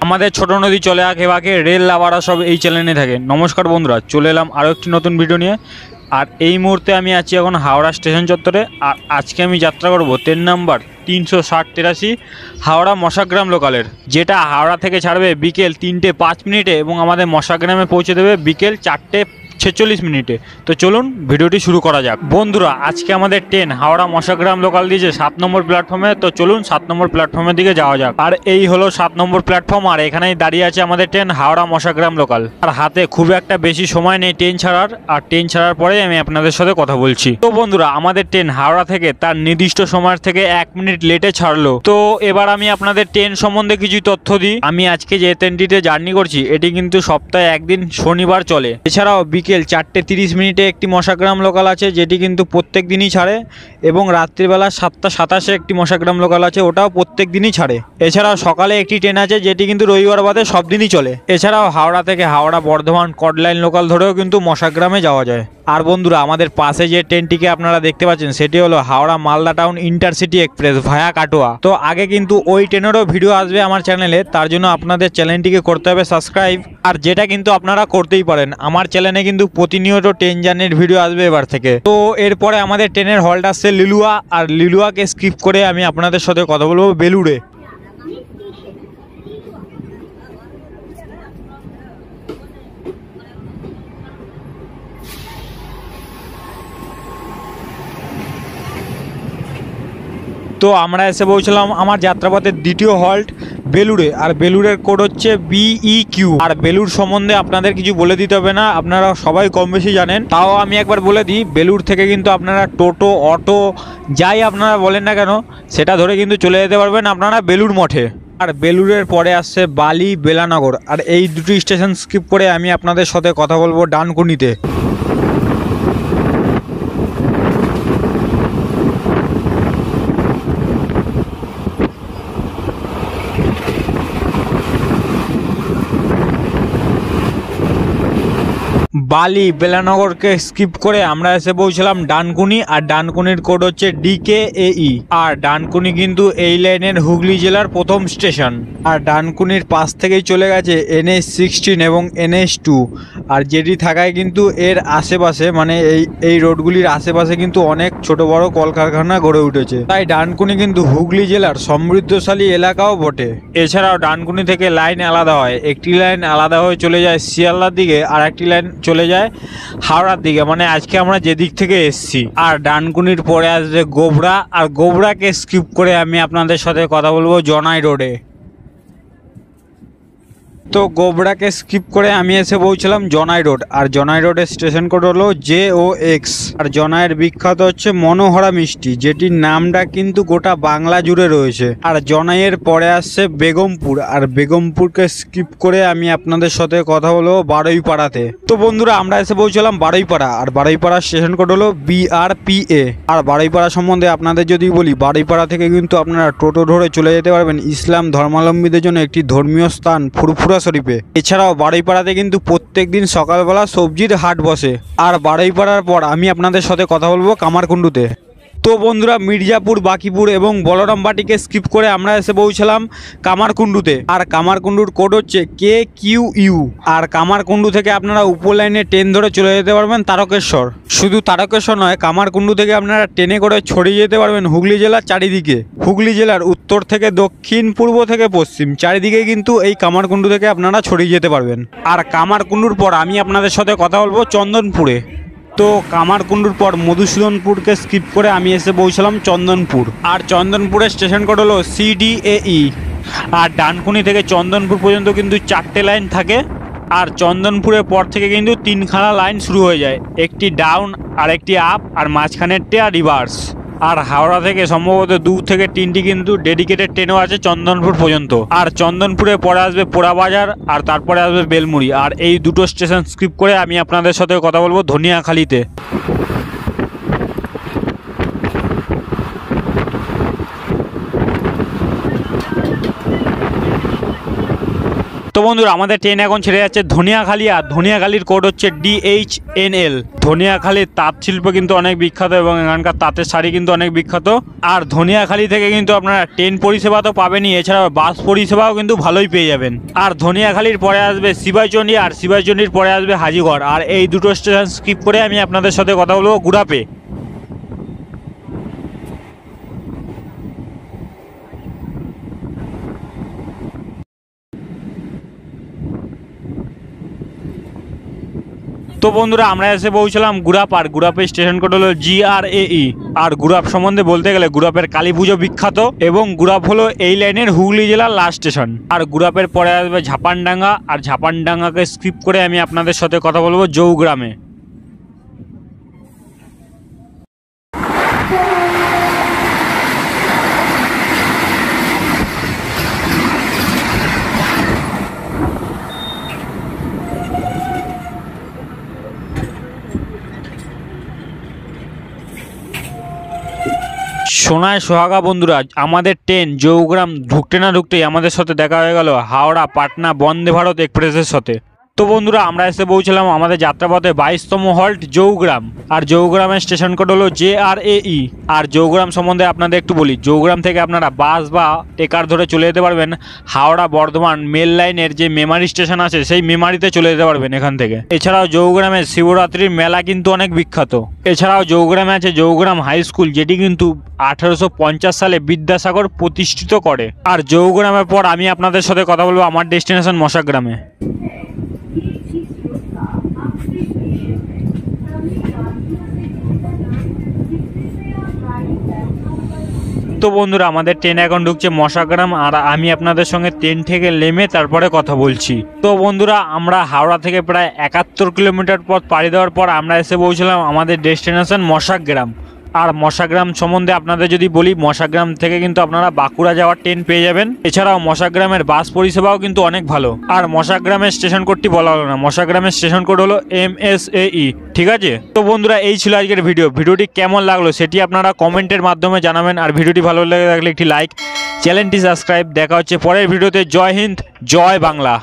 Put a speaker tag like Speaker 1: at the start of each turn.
Speaker 1: আমাদের ছোট নদী চলে আঁকে বাঁকে রেল লাভাররা সব এই চ্যানেলে থাকে। নমস্কার বন্ধুরা, চলে এলাম আরও একটি নতুন ভিডিও নিয়ে। আর এই মুহূর্তে আমি আছি এখন হাওড়া স্টেশন চত্বরে। আর আজকে আমি যাত্রা করব ট্রেন নাম্বার 360-83 হাওড়া মশাগ্রাম লোকালের, যেটা হাওড়া থেকে ছাড়বে বিকেল 3:05 এবং আমাদের মশাগ্রামে পৌঁছে দেবে বিকেল 4:46। তো চলুন ভিডিওটি শুরু করা যাক। বন্ধুরা, আজকে আমাদের ট্রেন হাওড়া মশাগ্রাম লোকাল দিয়েছে 7 নম্বর প্ল্যাটফর্মে। তো চলুন 7 নম্বর প্ল্যাটফর্মের দিকে যাওয়া যাক। আর এই হলো 7 নম্বর প্ল্যাটফর্ম, আর এখানেই দাঁড়িয়ে আছে আমাদের ট্রেন হাওড়া মশাগ্রাম লোকাল। আর হাতে খুব একটা বেশি সময় নেই ট্রেন ছাড়ার, আর ট্রেন ছাড়ার পরেই আমি আপনাদের সাথে কথা বলছি। তো বন্ধুরা, আমাদের ট্রেন হাওড়া থেকে তার নির্দিষ্ট সময়ের থেকে 1 মিনিট লেটে ছাড়লো। তো এবার আমি আপনাদের ট্রেন সম্বন্ধে কিছু তথ্য দিই। আমি আজকে যে ট্রেনটিতে জার্নি করছি এটি কিন্তু সপ্তাহে একদিন শনিবার চলে। এছাড়াও বিকেল 4:30 একটি মশাগ্রাম লোকাল আছে, যেটি কিন্তু প্রত্যেক দিনই ছাড়ে। এবং রাত্রিবেলা 7:27 একটি মশাগ্রাম লোকাল আছে, ওটাও প্রত্যেক দিনই ছাড়ে। এছাড়াও সকালে একটি ট্রেন আছে, যেটি কিন্তু রবিবার বাদে সব দিনই চলে। এছাড়াও হাওড়া থেকে হাওড়া বর্ধমান কড লাইন লোকাল ধরেও কিন্তু মশাগ্রামে যাওয়া যায়। আর বন্ধুরা, আমাদের পাশে যে ট্রেনটিকে আপনারা দেখতে পাচ্ছেন সেটি হলো Howrah Malda town intercity express ভায়া কাটোয়া। তো আগে কিন্তু ওই ট্রেনেরও ভিডিও আসবে আমার চ্যানেলে, তার জন্য আপনাদের চ্যানেলটিকে করতে হবে সাবস্ক্রাইব। আর যেটা কিন্তু আপনারা করতেই পারেন, আমার চ্যানেলে কিন্তু প্রতিনিয়ত ট্রেন জার্নির ভিডিও আসবে এবার থেকে। তো এরপরে আমাদের ট্রেনের হল্ট আসছে লিলুয়া, আর লিলুয়াকে স্কিপ করে আমি আপনাদের সাথে কথা বলবো বেলুড়ে। তো আমরা এসে পৌঁছলাম আমার যাত্রাপথের দ্বিতীয় হল্ট বেলুড়ে। আর বেলুড়ের কোড হচ্ছে BEQ। আর বেলুড় সম্বন্ধে আপনাদের কিছু বলে দিতে হবে না, আপনারা সবাই কম বেশি জানেন। তাও আমি একবার বলে দিই, বেলুড় থেকে কিন্তু আপনারা টোটো, অটো যাই আপনারা বলেন না কেন, সেটা ধরে কিন্তু চলে যেতে পারবেন আপনারা বেলুড় মঠে। আর বেলুড়ের পরে আসছে বালি বেলানগর। আর এই দুটি স্টেশন স্কিপ করে আমি আপনাদের সাথে কথা বলবো ডানকুনিতে। বালি বেলানগরকে স্কিপ করে আমরা এসে পৌঁছলাম ডানকুনি। আর ডানকুনির কোড হচ্ছে DKAE। আর ডানকুনি কিন্তু এই লাইনের হুগলি জেলার প্রথম স্টেশন। আর ডানকুনির পাশ থেকেই চলে গেছে NH16 এবং NH2। আর যেটি থাকায় কিন্তু এর আশেপাশে, মানে এই রোডগুলির আশেপাশে কিন্তু অনেক ছোট বড় কলকারখানা গড়ে উঠেছে। তাই ডানকুনি কিন্তু হুগলি জেলার সমৃদ্ধশালী এলাকাও বটে। এছাড়াও ডানকুনি থেকে লাইন আলাদা হয়, একটি লাইন আলাদা হয়ে চলে যায় শিয়ালদার দিকে, আর একটি লাইন চলে যায় হাওড়ার দিকে, মানে আজকে আমরা যেদিক থেকে এসছি। আর ডানকুনির পরে আসবে গোবরা। আর গোবরাকে স্কিপ করে আমি আপনাদের সাথে কথা বলবো জনাই রোডে। তো গোবরাকে স্কিপ করে আমি এসে পৌঁছলাম জনাই রোড। আর জনাই রোডের স্টেশন কোড হলো JOX। আর জনাইয়ের বিখ্যাত হচ্ছে মনোহরা মিষ্টি, যেটির নামটা কিন্তু গোটা বাংলা জুড়ে রয়েছে। আর জনাইয়ের পরে আসছে বেগমপুর। আর বেগমপুরকে স্কিপ করে আমি আপনাদের সাথে কথা বলবো বারুইপাড়াতে। তো বন্ধুরা, আমরা এসে পৌঁছলাম বারুইপাড়া। আর বারুইপাড়ার স্টেশন কোড হলো BRPA। আর বারুইপাড়া সম্বন্ধে আপনাদের যদি বলি, বারুইপাড়া থেকে কিন্তু আপনারা টোটো ধরে চলে যেতে পারবেন ইসলাম ধর্মাবলম্বীদের জন্য একটি ধর্মীয় স্থান ফুরফুরা শরীফে। এছাড়াও বারুইপাড়াতে কিন্তু প্রত্যেক দিন সকালবেলা সবজির হাট বসে। আর বারুইপাড়ার পর আমি আপনাদের সাথে কথা বলবো কামারকুণ্ডুতে। তো বন্ধুরা, মির্জাপুর, বাকিপুর এবং বলরামবাটিকে স্কিপ করে আমরা এসে পৌঁছলাম কামারকুণ্ডুতে। আর কামারকুণ্ডুর কোড হচ্ছে KQU। আর কামারকুণ্ডু থেকে আপনারা উপর লাইনে ট্রেন ধরে চলে যেতে পারবেন তারকেশ্বর। শুধু তারকেশ্বর নয়, কামারকুণ্ডু থেকে আপনারা ট্রেনে করে ছড়িয়ে যেতে পারবেন হুগলি জেলার চারিদিকে। হুগলি জেলার উত্তর থেকে দক্ষিণ, পূর্ব থেকে পশ্চিম চারিদিকে কিন্তু এই কামারকুণ্ডু থেকে আপনারা ছড়িয়ে যেতে পারবেন। আর কামারকুণ্ডুর পর আমি আপনাদের সাথে কথা বলবো চন্দনপুরে। তো কামারকুণ্ডুর পর মধুসূদনপুরকে স্কিপ করে আমি এসে পৌঁছলাম চন্দনপুর। আর চন্দনপুরের স্টেশন কোড হলো CDAE। আর ডানকুনি থেকে চন্দনপুর পর্যন্ত কিন্তু 4টে লাইন থাকে। আর চন্দনপুরের পর থেকে কিন্তু 3খানা লাইন শুরু হয়ে যায়, একটি ডাউন আর একটি আপ, আর মাঝখানেরটা রিভার্স। আর হাওড়া থেকে সম্ভবত 2 থেকে 3টি কিন্তু ডেডিকেটেড ট্রেনও আছে চন্দনপুর পর্যন্ত। আর চন্দনপুরে পরে আসবে পোড়াবাজার, আর তারপরে আসবে বেলমুড়ি। আর এই দুটো স্টেশন স্কিপ করে আমি আপনাদের সাথে কথা বলবো ধনিয়াখালীতে। তো বন্ধুরা আমাদের ট্রেন এখন ছেড়ে যাচ্ছে ধনিয়াখালী, আর ধনিয়াখালীর কোড হচ্ছে DHNL। ধনিয়াখালীর তাঁত শিল্প কিন্তু অনেক বিখ্যাত এবং এখানকার তাঁতের শাড়ি কিন্তু অনেক বিখ্যাত। আর ধনিয়াখালী থেকে কিন্তু আপনারা ট্রেন পরিষেবা তো পাবেনই, এছাড়াও বাস পরিষেবাও কিন্তু ভালোই পেয়ে যাবেন। আর ধনিয়াখালীর পরে আসবে শিবাইচন্ডী, আর শিবাইচন্ডীর পরে আসবে হাজিগড়। আর এই দুটো স্টেশন স্কিপ করে আমি আপনাদের সাথে কথা বলবো গুড়াপে। তো বন্ধুরা আমরা এসে পৌঁছলাম গুড়াপ, আর গুড়াপের স্টেশন কোড হলো GRAE। আর গুড়াপ সম্বন্ধে বলতে গেলে গুড়াপের কালী পুজো বিখ্যাত এবং গুড়াপ হলো এই লাইনের হুগলি জেলার লাস্ট স্টেশন। আর গুড়াপের পরে আসবে ঝাপানডাঙ্গা, আর ঝাপানডাঙ্গাকে স্কিপ করে আমি আপনাদের সাথে কথা বলবো জৌগ্রামে। সোনায় সোহাগা বন্ধুরা, আমাদের ট্রেন জৌগ্রাম ঢুকতে না ঢুকতেই আমাদের সাথে দেখা হয়ে গেল হাওড়া পাটনা বন্দে ভারত এক্সপ্রেসের সাথে। তো বন্ধুরা আমরা এসে পৌঁছলাম আমাদের যাত্রাপথে 22তম হল্ট জৌগ্রাম। আর জৌগ্রামের স্টেশন কোড হলো JRAE। আর জৌগ্রাম সম্বন্ধে আপনাদের একটু বলি, জৌগ্রাম থেকে আপনারা বাস বা টেকার ধরে চলে যেতে পারবেন হাওড়া বর্ধমান মেল লাইনের যে মেমারি স্টেশন আছে সেই মেমারিতে চলে যেতে পারবেন এখান থেকে। এছাড়াও জৌগ্রামের শিবরাত্রির মেলা কিন্তু অনেক বিখ্যাত। এছাড়াও জৌগ্রামে আছে জৌগ্রাম হাই স্কুল, যেটি কিন্তু 1850 সালে বিদ্যাসাগর প্রতিষ্ঠিত করে। আর জৌগ্রামের পর আমি আপনাদের সাথে কথা বলবো আমার ডেস্টিনেশন মশাগ্রামে। তো বন্ধুরা আমাদের ট্রেন এখন ঢুকছে মশাগ্রাম, আর আমি আপনাদের সঙ্গে ট্রেন থেকে নেমে তারপরে কথা বলছি। তো বন্ধুরা আমরা হাওড়া থেকে প্রায় 71 কিলোমিটার পথ পাড়ি দেওয়ার পর আমরা এসে পৌঁছলাম আমাদের ডেস্টিনেশন মশাগ্রাম। আর মশাগ্রাম সম্বন্ধে আপনাদের যদি বলি, মশাগ্রাম থেকে কিন্তু আপনারা বাঁকুড়া যাওয়ার ট্রেন পেয়ে যাবেন। এছাড়াও মশাগ্রামের বাস পরিষেবাও কিন্তু অনেক ভালো। আর মশাগ্রামের স্টেশন কোডটি বলা হলো না, মশাগ্রামের স্টেশন কোড হলো MSAE। ঠিক আছে, তো বন্ধুরা এই ছিল আজকের ভিডিওটি কেমন লাগলো সেটি আপনারা কমেন্টের মাধ্যমে জানাবেন। আর ভিডিওটি ভালো লেগে থাকলে একটি লাইক, চ্যানেলটি সাবস্ক্রাইব। দেখা হচ্ছে পরের ভিডিওতে। জয় হিন্দ, জয় বাংলা।